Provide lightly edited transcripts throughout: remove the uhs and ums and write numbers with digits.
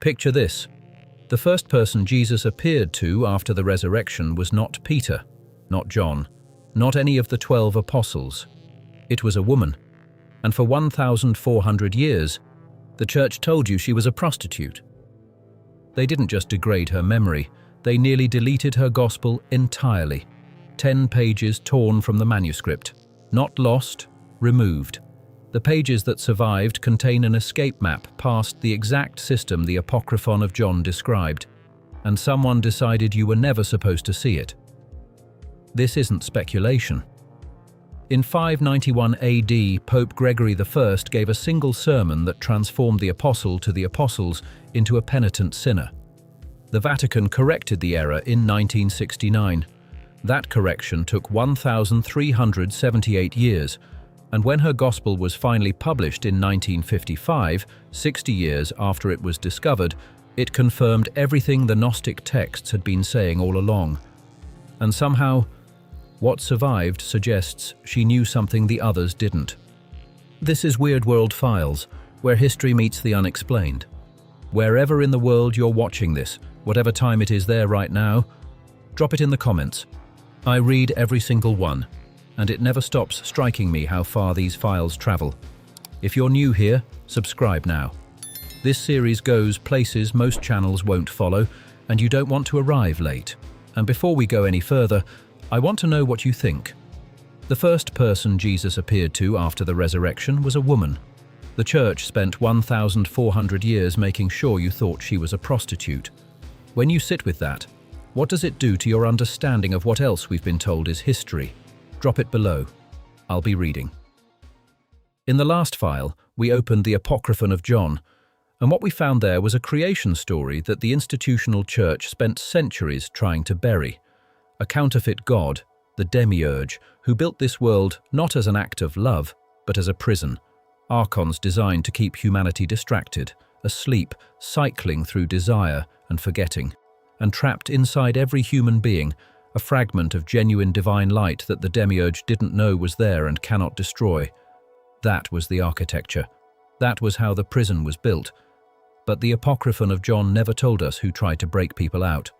Picture this. The first person Jesus appeared to after the resurrection was not Peter, not John, not any of the 12 apostles. It was a woman. And for 1,400 years, the church told you she was a prostitute. They didn't just degrade her memory, they nearly deleted her gospel entirely. 10 pages torn from the manuscript. Not lost, removed. The pages that survived contain an escape map past the exact system the Apocryphon of John described, and someone decided you were never supposed to see it. This isn't speculation. In 591 AD, Pope Gregory I gave a single sermon that transformed the apostle to the apostles into a penitent sinner. The Vatican corrected the error in 1969. That correction took 1,378 years, and when her gospel was finally published in 1955, 60 years after it was discovered, it confirmed everything the Gnostic texts had been saying all along. And somehow, what survived suggests she knew something the others didn't. This is Weird World Files, where history meets the unexplained. Wherever in the world you're watching this, whatever time it is there right now, drop it in the comments. I read every single one, and it never stops striking me how far these files travel. If you're new here, subscribe now. This series goes places most channels won't follow, and you don't want to arrive late. And before we go any further, I want to know what you think. The first person Jesus appeared to after the resurrection was a woman. The church spent 1,400 years making sure you thought she was a prostitute. When you sit with that, what does it do to your understanding of what else we've been told is history? Drop it below. I'll be reading. In the last file, we opened the Apocryphon of John, and what we found there was a creation story that the institutional church spent centuries trying to bury. A counterfeit god, the demiurge, who built this world not as an act of love, but as a prison. Archons designed to keep humanity distracted, asleep, cycling through desire and forgetting. And trapped inside every human being, a fragment of genuine divine light that the demiurge didn't know was there and cannot destroy. That was the architecture. That was how the prison was built. But the Apocryphon of John never told us who tried to break people out,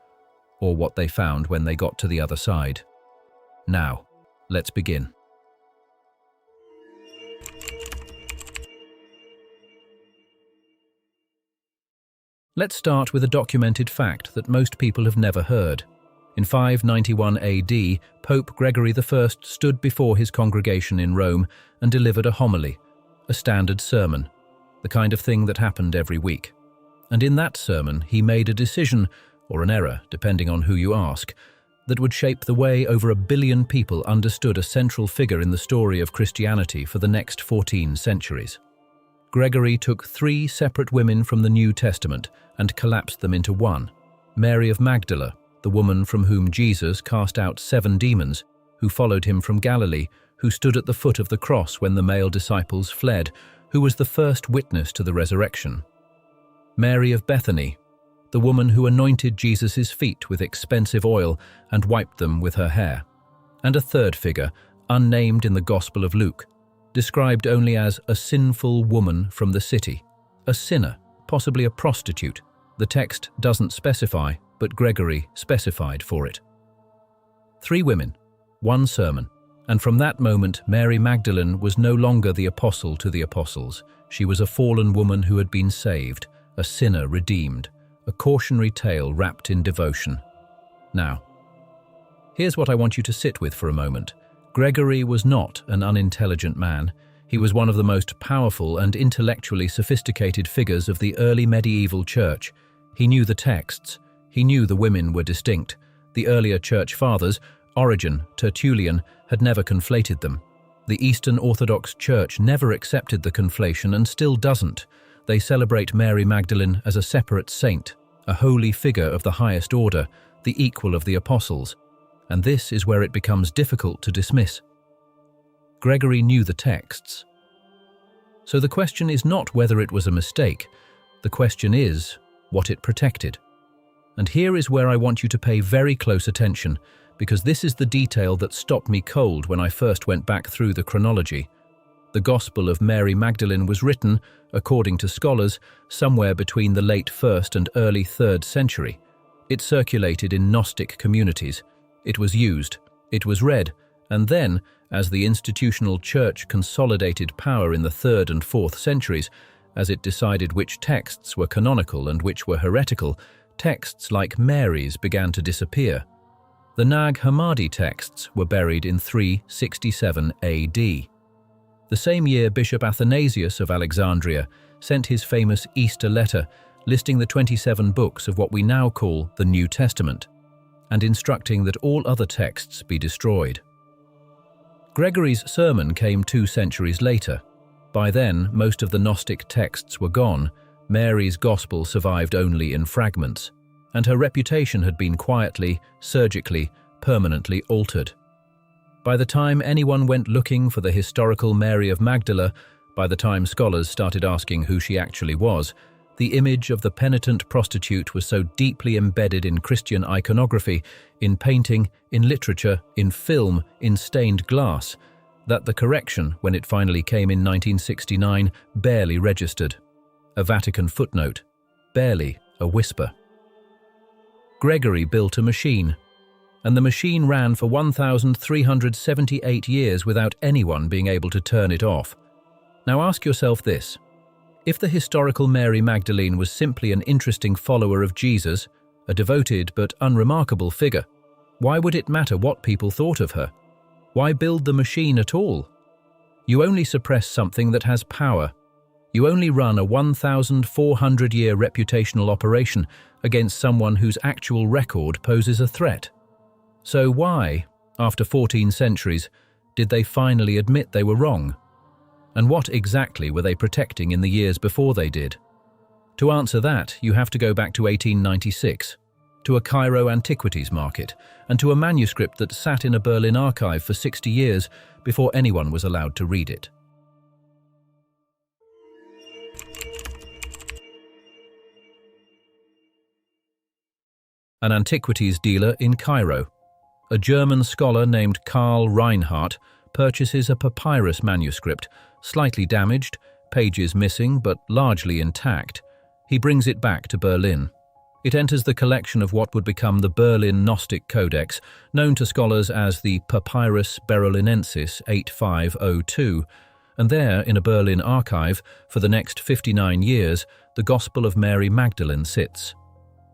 or what they found when they got to the other side. Now, let's begin. Let's start with a documented fact that most people have never heard. In 591 AD, Pope Gregory I stood before his congregation in Rome and delivered a homily, a standard sermon, the kind of thing that happened every week. And in that sermon, he made a decision, or an error, depending on who you ask, that would shape the way over 1 billion people understood a central figure in the story of Christianity for the next 14 centuries. Gregory took 3 separate women from the New Testament and collapsed them into one: Mary of Magdalene, the woman from whom Jesus cast out 7 demons, who followed him from Galilee, who stood at the foot of the cross when the male disciples fled, who was the first witness to the resurrection. Mary of Bethany, the woman who anointed Jesus' feet with expensive oil and wiped them with her hair. And a third figure, unnamed in the Gospel of Luke, described only as a sinful woman from the city, a sinner, possibly a prostitute. The text doesn't specify, but Gregory specified for it. 3 women, 1 sermon, and from that moment Mary Magdalene was no longer the apostle to the apostles. She was a fallen woman who had been saved, a sinner redeemed, a cautionary tale wrapped in devotion. Now, here's what I want you to sit with for a moment. Gregory was not an unintelligent man. He was one of the most powerful and intellectually sophisticated figures of the early medieval church. He knew the texts. He knew the women were distinct. The earlier church fathers, Origen, Tertullian, had never conflated them. The Eastern Orthodox Church never accepted the conflation and still doesn't. They celebrate Mary Magdalene as a separate saint, a holy figure of the highest order, the equal of the apostles. And this is where it becomes difficult to dismiss. Gregory knew the texts. So the question is not whether it was a mistake. The question is what it protected. And here is where I want you to pay very close attention, because this is the detail that stopped me cold when I first went back through the chronology. The Gospel of Mary Magdalene was written, according to scholars, somewhere between the late 1st and early 3rd century. It circulated in Gnostic communities. It was used, it was read, and then, as the institutional church consolidated power in the 3rd and 4th centuries, as it decided which texts were canonical and which were heretical, texts like Mary's began to disappear. The Nag Hammadi texts were buried in 367 AD. The same year, Bishop Athanasius of Alexandria sent his famous Easter letter listing the 27 books of what we now call the New Testament, and instructing that all other texts be destroyed. Gregory's sermon came 2 centuries later. By then, most of the Gnostic texts were gone. Mary's Gospel survived only in fragments, and her reputation had been quietly, surgically, permanently altered. By the time anyone went looking for the historical Mary of Magdala, by the time scholars started asking who she actually was, the image of the penitent prostitute was so deeply embedded in Christian iconography, in painting, in literature, in film, in stained glass, that the correction, when it finally came in 1969, barely registered. A Vatican footnote, barely a whisper. Gregory built a machine, and the machine ran for 1,378 years without anyone being able to turn it off. Now ask yourself this: if the historical Mary Magdalene was simply an interesting follower of Jesus, a devoted but unremarkable figure, why would it matter what people thought of her? Why build the machine at all? You only suppress something that has power. You only run a 1,400-year reputational operation against someone whose actual record poses a threat. So why, after 14 centuries, did they finally admit they were wrong? And what exactly were they protecting in the years before they did? To answer that, you have to go back to 1896, to a Cairo antiquities market, and to a manuscript that sat in a Berlin archive for 60 years before anyone was allowed to read it. An antiquities dealer in Cairo. A German scholar named Karl Reinhardt purchases a papyrus manuscript, slightly damaged, pages missing but largely intact. He brings it back to Berlin. It enters the collection of what would become the Berlin Gnostic Codex, known to scholars as the Papyrus Berolinensis 8502, and there, in a Berlin archive, for the next 59 years, the Gospel of Mary Magdalene sits.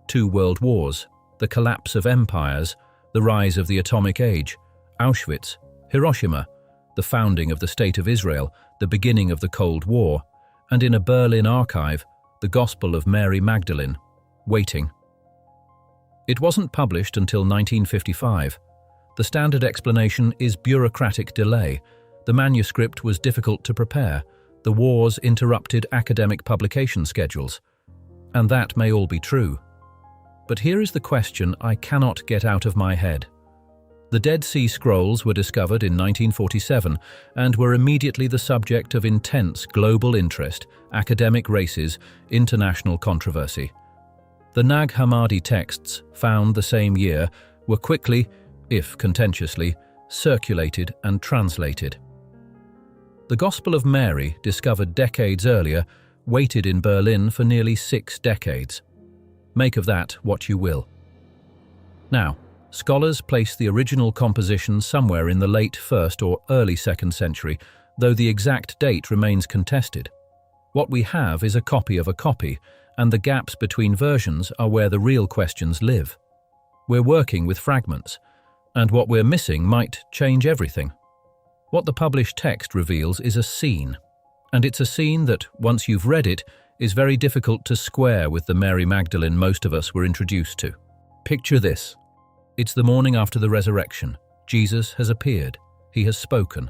2 world wars, the collapse of empires, the rise of the atomic age, Auschwitz, Hiroshima, the founding of the State of Israel, the beginning of the Cold War, and in a Berlin archive, the Gospel of Mary Magdalene, waiting. It wasn't published until 1955. The standard explanation is bureaucratic delay. The manuscript was difficult to prepare. The wars interrupted academic publication schedules. And that may all be true. But here is the question I cannot get out of my head. The Dead Sea Scrolls were discovered in 1947 and were immediately the subject of intense global interest, academic races, international controversy. The Nag Hammadi texts, found the same year, were quickly, if contentiously, circulated and translated. The Gospel of Mary, discovered decades earlier, waited in Berlin for nearly 6 decades. Make of that what you will. Now, scholars place the original composition somewhere in the late 1st or early 2nd century, though the exact date remains contested. What we have is a copy of a copy, and the gaps between versions are where the real questions live. We're working with fragments, and what we're missing might change everything. What the published text reveals is a scene, and it's a scene that, once you've read it, is very difficult to square with the Mary Magdalene most of us were introduced to. Picture this. It's the morning after the resurrection. Jesus has appeared. He has spoken.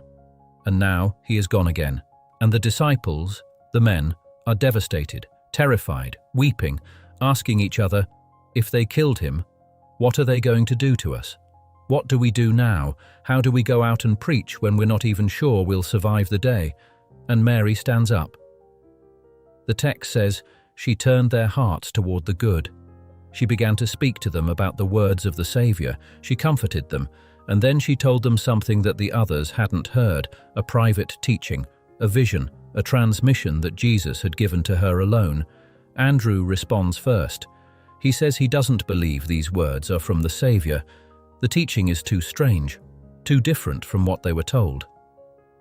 And now he is gone again. And the disciples, the men, are devastated, terrified, weeping, asking each other, if they killed him, what are they going to do to us? What do we do now? How do we go out and preach when we're not even sure we'll survive the day? And Mary stands up. The text says, she turned their hearts toward the good. She began to speak to them about the words of the Saviour. She comforted them, and then she told them something that the others hadn't heard, a private teaching, a vision, a transmission that Jesus had given to her alone. Andrew responds first. He says he doesn't believe these words are from the Saviour. The teaching is too strange, too different from what they were told.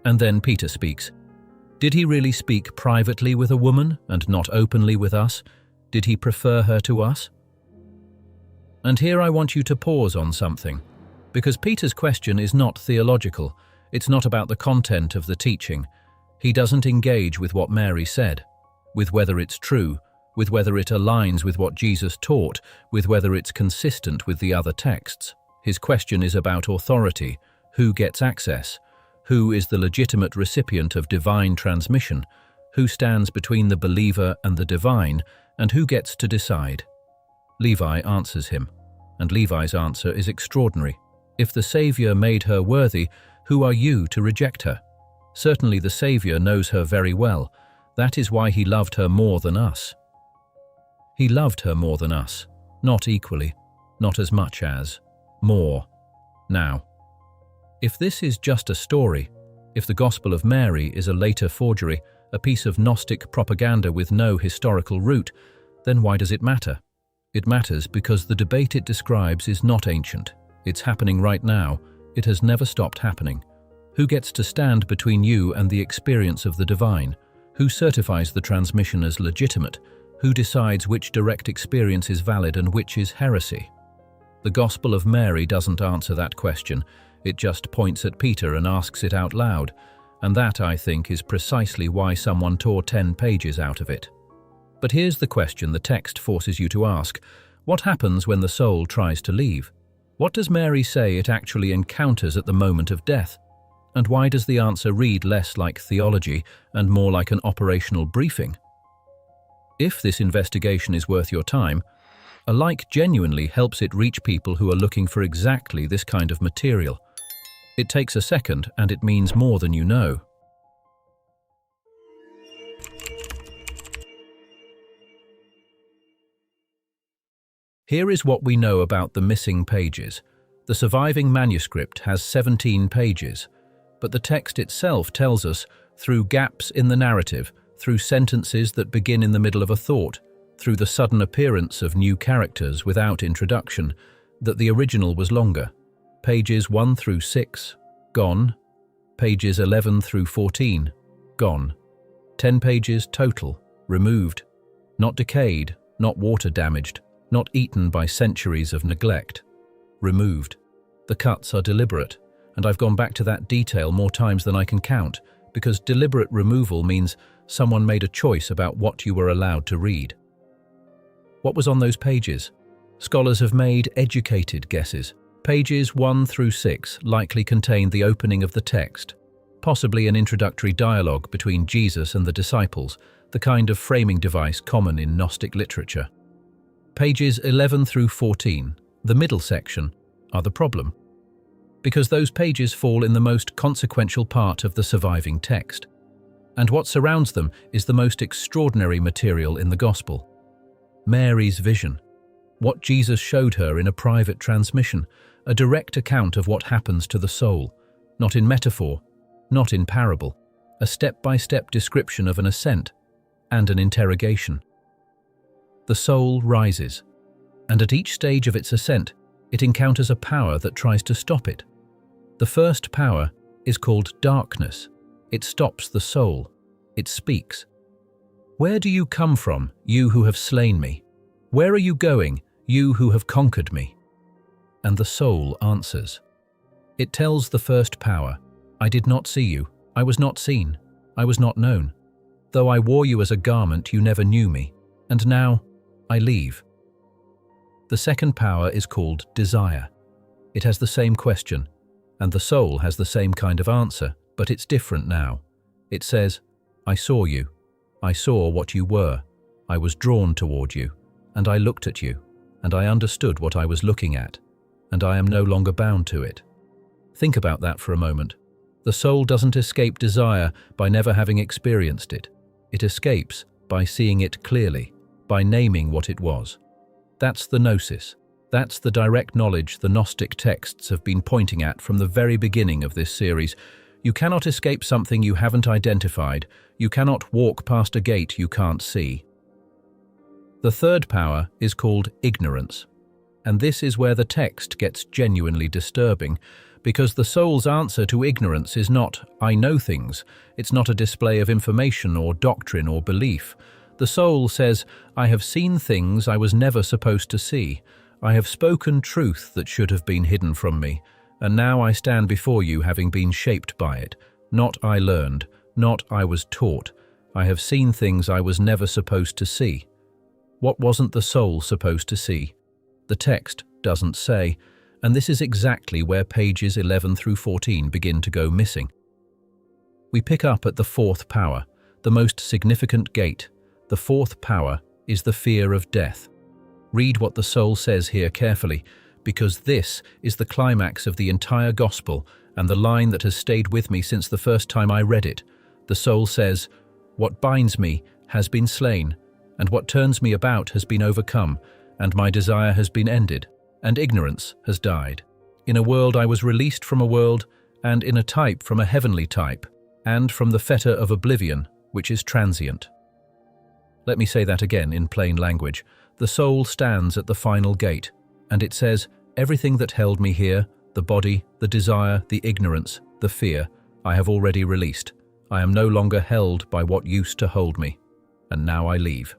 And then Peter speaks. Did he really speak privately with a woman and not openly with us? Did he prefer her to us? And here I want you to pause on something, because Peter's question is not theological. It's not about the content of the teaching. He doesn't engage with what Mary said, with whether it's true, with whether it aligns with what Jesus taught, with whether it's consistent with the other texts. His question is about authority. Who gets access? Who is the legitimate recipient of divine transmission? Who stands between the believer and the divine? And who gets to decide? Levi answers him, and Levi's answer is extraordinary. If the Saviour made her worthy, who are you to reject her? Certainly the Saviour knows her very well. That is why he loved her more than us. He loved her more than us, not equally, not as much as, more. Now, if this is just a story, if the Gospel of Mary is a later forgery, a piece of Gnostic propaganda with no historical root, then why does it matter? It matters because the debate it describes is not ancient. It's happening right now. It has never stopped happening. Who gets to stand between you and the experience of the divine? Who certifies the transmission as legitimate? Who decides which direct experience is valid and which is heresy? The Gospel of Mary doesn't answer that question. It just points at Peter and asks it out loud. And that, I think, is precisely why someone tore 10 pages out of it. But here's the question the text forces you to ask. What happens when the soul tries to leave? What does Mary say it actually encounters at the moment of death? And why does the answer read less like theology and more like an operational briefing? If this investigation is worth your time, a like genuinely helps it reach people who are looking for exactly this kind of material. It takes a second, and it means more than you know. Here is what we know about the missing pages. The surviving manuscript has 17 pages, but the text itself tells us, through gaps in the narrative, through sentences that begin in the middle of a thought, through the sudden appearance of new characters without introduction, that the original was longer. Pages 1 through 6, gone. Pages 11 through 14, gone. 10 pages total, removed. Not decayed, not water damaged, not eaten by centuries of neglect. Removed. The cuts are deliberate, and I've gone back to that detail more times than I can count, because deliberate removal means someone made a choice about what you were allowed to read. What was on those pages? Scholars have made educated guesses. Pages 1 through 6 likely contain the opening of the text, possibly an introductory dialogue between Jesus and the disciples, the kind of framing device common in Gnostic literature. Pages 11 through 14, the middle section, are the problem, because those pages fall in the most consequential part of the surviving text. And what surrounds them is the most extraordinary material in the Gospel. Mary's vision. What Jesus showed her in a private transmission, a direct account of what happens to the soul, not in metaphor, not in parable, a step-by-step description of an ascent and an interrogation. The soul rises, and at each stage of its ascent, it encounters a power that tries to stop it. The first power is called darkness. It stops the soul. It speaks. Where do you come from, you who have slain me? Where are you going, you who have conquered me? And the soul answers. It tells the first power, I did not see you, I was not seen, I was not known. Though I wore you as a garment, you never knew me, and now I leave. The second power is called desire. It has the same question, and the soul has the same kind of answer, but it's different now. It says, I saw you, I saw what you were, I was drawn toward you, and I looked at you, and I understood what I was looking at, and I am no longer bound to it. Think about that for a moment. The soul doesn't escape desire by never having experienced it. It escapes by seeing it clearly, by naming what it was. That's the gnosis. That's the direct knowledge the Gnostic texts have been pointing at from the very beginning of this series. You cannot escape something you haven't identified. You cannot walk past a gate you can't see. The third power is called ignorance. And this is where the text gets genuinely disturbing, because the soul's answer to ignorance is not, "I know things." It's not a display of information or doctrine or belief. The soul says, "I have seen things I was never supposed to see. I have spoken truth that should have been hidden from me. And now I stand before you having been shaped by it. Not I learned, not I was taught. I have seen things I was never supposed to see." What wasn't the soul supposed to see? The text doesn't say, and this is exactly where pages 11 through 14 begin to go missing. We pick up at the fourth power, the most significant gate. The fourth power is the fear of death. Read what the soul says here carefully, because this is the climax of the entire gospel and the line that has stayed with me since the first time I read it. The soul says, "What binds me has been slain, and what turns me about has been overcome, and my desire has been ended, and ignorance has died. In a world I was released from a world, and in a type from a heavenly type, and from the fetter of oblivion, which is transient." Let me say that again in plain language. The soul stands at the final gate, and it says, "Everything that held me here, the body, the desire, the ignorance, the fear, I have already released. I am no longer held by what used to hold me, and now I leave."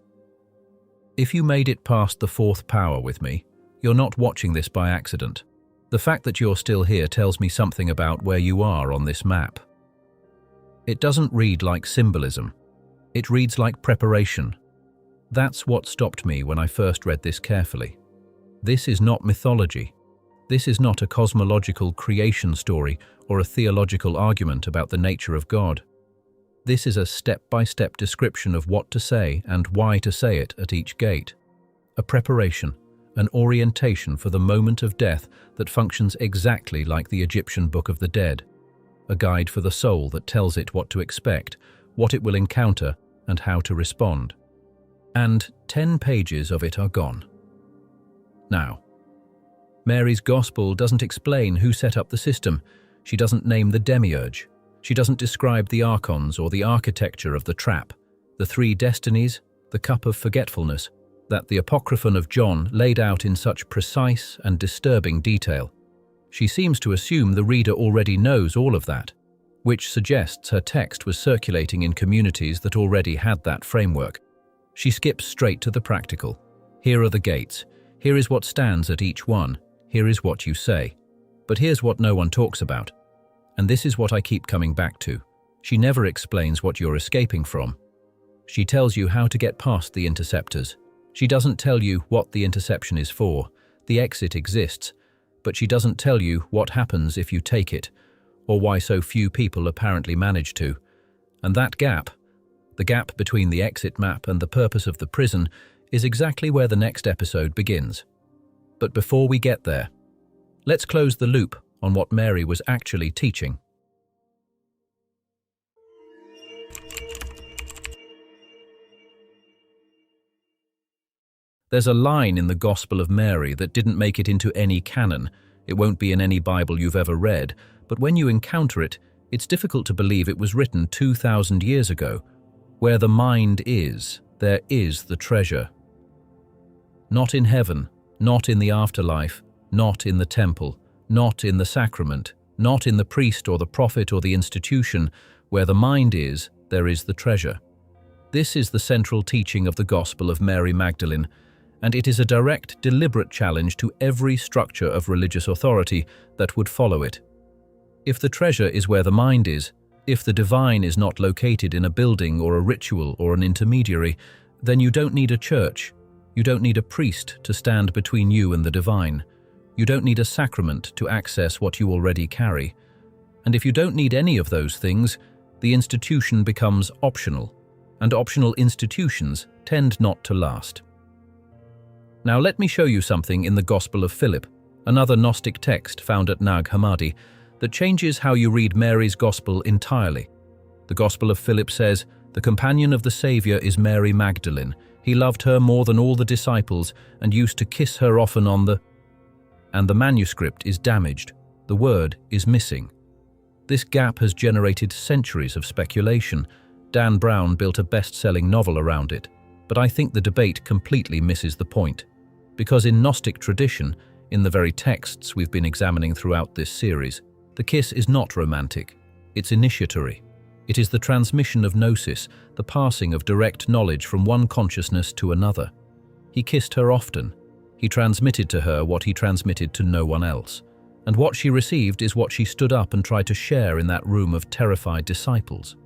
If you made it past the fourth power with me, you're not watching this by accident. The fact that you're still here tells me something about where you are on this map. It doesn't read like symbolism. It reads like preparation. That's what stopped me when I first read this carefully. This is not mythology. This is not a cosmological creation story or a theological argument about the nature of God. This is a step-by-step description of what to say and why to say it at each gate. A preparation, an orientation for the moment of death that functions exactly like the Egyptian Book of the Dead. A guide for the soul that tells it what to expect, what it will encounter, and how to respond. And 10 pages of it are gone. Now, Mary's Gospel doesn't explain who set up the system. She doesn't name the demiurge. She doesn't describe the archons or the architecture of the trap, the 3 destinies, the cup of forgetfulness, that the Apocryphon of John laid out in such precise and disturbing detail. She seems to assume the reader already knows all of that, which suggests her text was circulating in communities that already had that framework. She skips straight to the practical. Here are the gates. Here is what stands at each one. Here is what you say. But here's what no one talks about. And this is what I keep coming back to. She never explains what you're escaping from. She tells you how to get past the interceptors. She doesn't tell you what the interception is for. The exit exists, but she doesn't tell you what happens if you take it, or why so few people apparently manage to. And that gap, the gap between the exit map and the purpose of the prison, is exactly where the next episode begins. But before we get there, let's close the loop on what Mary was actually teaching. There's a line in the Gospel of Mary that didn't make it into any canon. It won't be in any Bible you've ever read, but when you encounter it, it's difficult to believe it was written 2,000 years ago. Where the mind is, there is the treasure. Not in heaven, not in the afterlife, not in the temple, not in the sacrament, not in the priest or the prophet or the institution. Where the mind is, there is the treasure. This is the central teaching of the Gospel of Mary Magdalene, and it is a direct, deliberate challenge to every structure of religious authority that would follow it. If the treasure is where the mind is, if the divine is not located in a building or a ritual or an intermediary, then you don't need a church. You don't need a priest to stand between you and the divine. You don't need a sacrament to access what you already carry. And if you don't need any of those things, the institution becomes optional, and optional institutions tend not to last. Now let me show you something in the Gospel of Philip, another Gnostic text found at Nag Hammadi, that changes how you read Mary's Gospel entirely. The Gospel of Philip says, "The companion of the Saviour is Mary Magdalene. He loved her more than all the disciples and used to kiss her often on the..." And the manuscript is damaged. The word is missing. This gap has generated centuries of speculation. Dan Brown built a best-selling novel around it, but I think the debate completely misses the point. Because in Gnostic tradition, in the very texts we've been examining throughout this series, the kiss is not romantic, it's initiatory. It is the transmission of gnosis, the passing of direct knowledge from one consciousness to another. He kissed her often. He transmitted to her what he transmitted to no one else. And what she received is what she stood up and tried to share in that room of terrified disciples.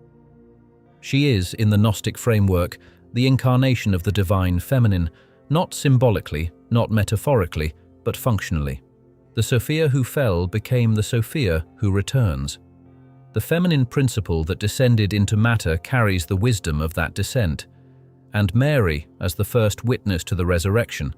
She is, in the Gnostic framework, the incarnation of the divine feminine, not symbolically, not metaphorically, but functionally. The Sophia who fell became the Sophia who returns. The feminine principle that descended into matter carries the wisdom of that descent. And Mary, as the first witness to the resurrection,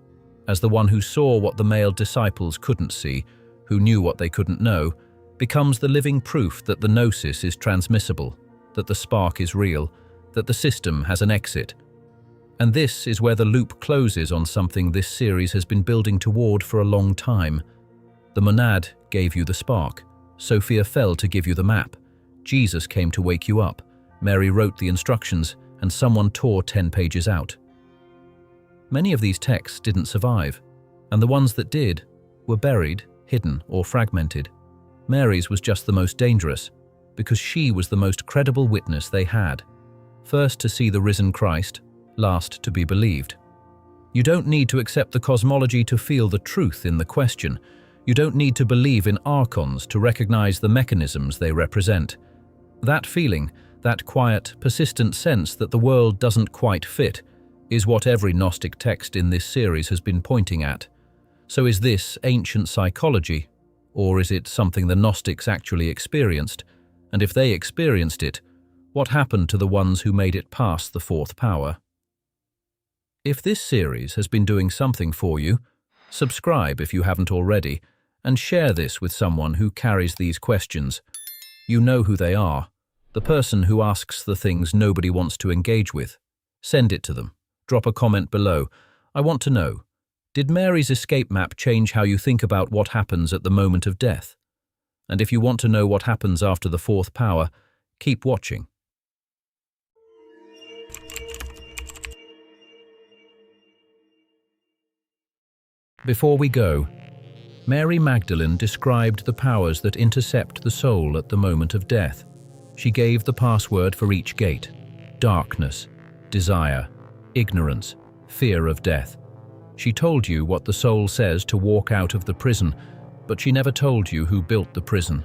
as the one who saw what the male disciples couldn't see, who knew what they couldn't know, becomes the living proof that the gnosis is transmissible, that the spark is real, that the system has an exit. And this is where the loop closes on something this series has been building toward for a long time. The monad gave you the spark. Sophia fell to give you the map. Jesus came to wake you up. Mary wrote the instructions, and someone tore 10 pages out. Many of these texts didn't survive, and the ones that did were buried, hidden, or fragmented. Mary's was just the most dangerous, because she was the most credible witness they had. First to see the risen Christ, last to be believed. You don't need to accept the cosmology to feel the truth in the question. You don't need to believe in archons to recognize the mechanisms they represent. That feeling, that quiet, persistent sense that the world doesn't quite fit, is what every Gnostic text in this series has been pointing at. So is this ancient psychology, or is it something the Gnostics actually experienced? And if they experienced it, what happened to the ones who made it past the fourth power? If this series has been doing something for you, subscribe if you haven't already, and share this with someone who carries these questions. You know who they are, the person who asks the things nobody wants to engage with. Send it to them. Drop a comment below. I want to know, did Mary's escape map change how you think about what happens at the moment of death? And if you want to know what happens after the fourth power, keep watching. Before we go, Mary Magdalene described the powers that intercept the soul at the moment of death. She gave the password for each gate: darkness, desire, ignorance, fear of death. She told you what the soul says to walk out of the prison, but she never told you who built the prison.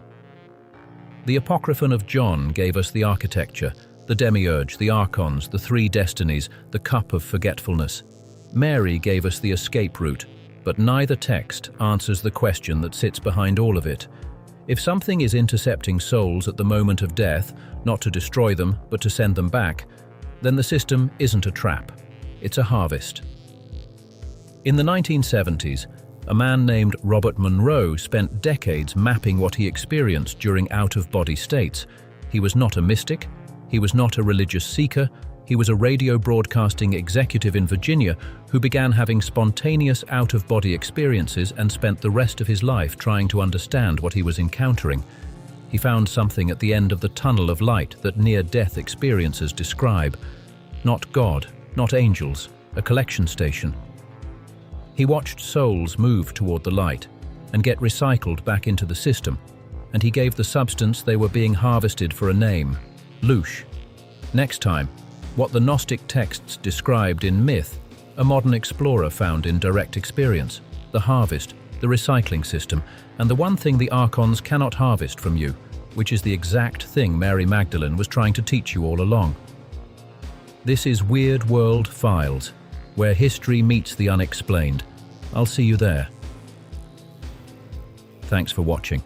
The Apocryphon of John gave us the architecture, the demiurge, the archons, the three destinies, the cup of forgetfulness. Mary gave us the escape route, but neither text answers the question that sits behind all of it. If something is intercepting souls at the moment of death, not to destroy them, but to send them back, then the system isn't a trap, it's a harvest. In the 1970s, a man named Robert Monroe spent decades mapping what he experienced during out-of-body states. He was not a mystic, he was not a religious seeker, he was a radio broadcasting executive in Virginia who began having spontaneous out-of-body experiences and spent the rest of his life trying to understand what he was encountering. He found something at the end of the tunnel of light that near-death experiencers describe. Not God, not angels, a collection station. He watched souls move toward the light and get recycled back into the system, and he gave the substance they were being harvested for a name: Louche. Next time, what the Gnostic texts described in myth, a modern explorer found in direct experience: the harvest, the recycling system, and the one thing the archons cannot harvest from you, which is the exact thing Mary Magdalene was trying to teach you all along. This is Weird World Files, where history meets the unexplained. I'll see you there. Thanks for watching.